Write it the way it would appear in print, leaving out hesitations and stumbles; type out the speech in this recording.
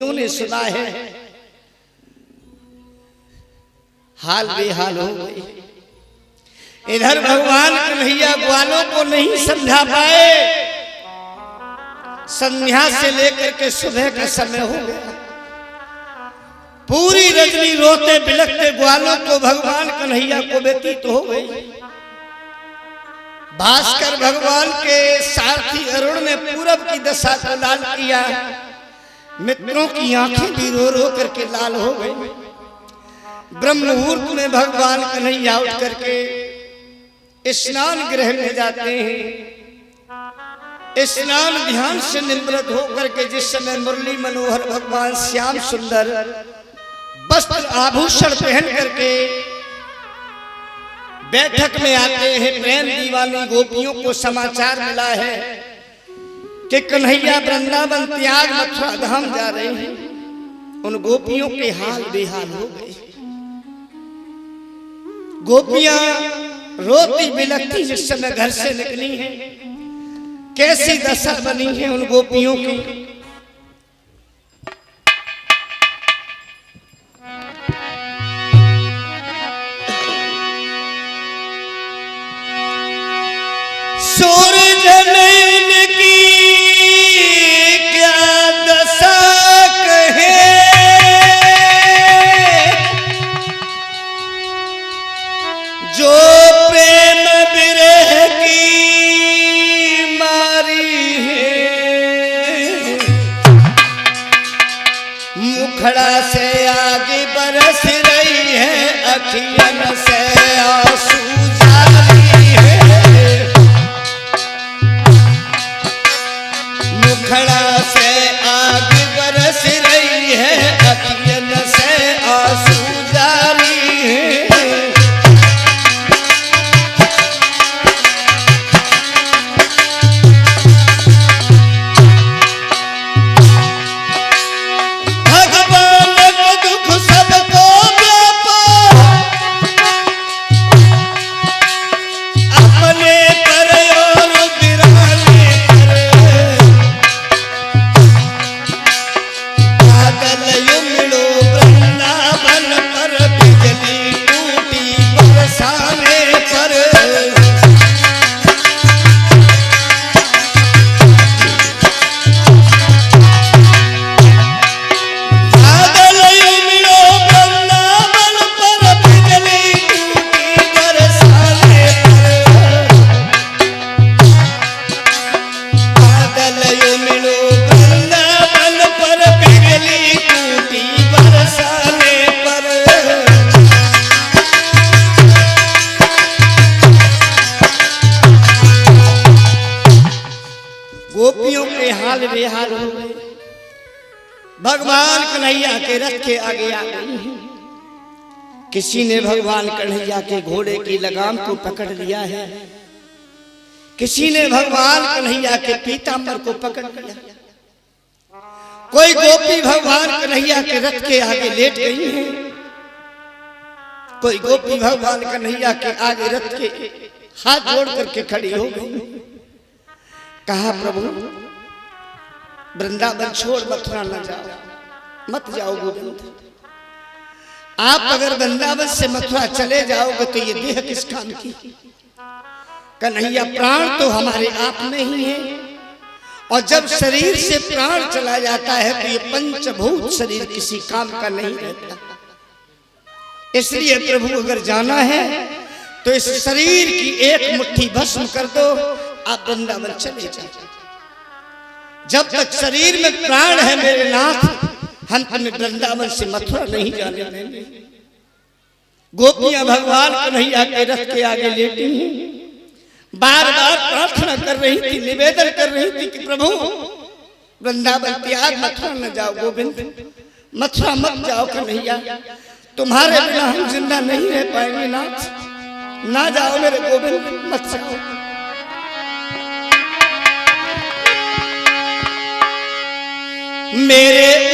ने सुना है हाल बेहाल हो गए। इधर भगवान कन्हैया ग्वालों को नहीं समझा पाए। संध्या से लेकर के सुबह का समय हो गया। पूरी रजनी रोते बिलखते ग्वालों को भगवान कन्हैया को व्यतीत हो गई। भास्कर भगवान के सारथी अरुण ने पूरब की दशा को लाल किया। मित्रों की आंखें भी रो रो करके लाल हो गई। ब्रह्म मुहूर्त में भगवान कन्हैया उठ करके स्नान गृह में जाते हैं। स्नान ध्यान से निवृत्त होकर के जिस समय मुरली मनोहर भगवान श्याम सुंदर वस्त्र आभूषण पहन करके बैठक में आते हैं, प्रेम दीवानी गोपियों को समाचार मिला है कि कन्हैया वृंदावन त्याग मथुरा धाम जा रहे हैं। उन गोपियों के हाल बेहाल हो गए। गोपियां रोती बिलखती जिस समय घर से निकली हैं, कैसी दशा बनी है उन गोपियों की। सूरज नयन की क्या दशा कहे, जो प्रेम विरह की मारी है। मुखड़ा से आगे बरस रही है, अखियन से आंसू जारी है। मुखड़ा से आगे बरस रही है, अखियन से आंसू जारी है। गोपियों के हाल बेहाल हो गए। भगवान कन्हैया के रथ के आगे आ गई। किसी ने भगवान कन्हैया के घोड़े की लगाम को पकड़ लिया है, किसी ने भगवान कन्हैया के पीतांबर को पकड़ लिया। कोई गोपी भगवान कन्हैया के रथ के आगे लेट गई है, कोई गोपी भगवान कन्हैया के आगे रथ के हाथ जोड़ करके खड़ी हो गई। कहा प्रभु वृंदावन छोड़ मथुरा न जाओ, मत जाओ गोविंद। आप अगर वृंदावन से मथुरा चले जाओगे तो ये देह किस काम की। कन्हैया प्राण तो हमारे आप में ही है, और जब शरीर से प्राण चला जाता है तो ये पंचभूत शरीर किसी काम का नहीं रहता। इसलिए प्रभु अगर जाना है तो इस शरीर की एक मुट्ठी भस्म कर दो, आप वृंदावन चले जाओ। जब तक शरीर में प्राण है मेरे नाथ, हम तुम्हें वृंदावन से मथुरा नहीं जाने देंगे। गोपियां भगवान कन्हैया के रथ के आगे लेटी हैं, बार बार प्रार्थना कर रही थी, निवेदन कर रही थी कि प्रभु वृंदावन त्याग मथुरा न जाओ गोविंद, मथुरा मत जाओ कन्हैया, तुम्हारे बिना हम जिंदा नहीं रह पाएंगे नाथ, ना जाओ मेरे गोविंद, मत जाओ। मेरे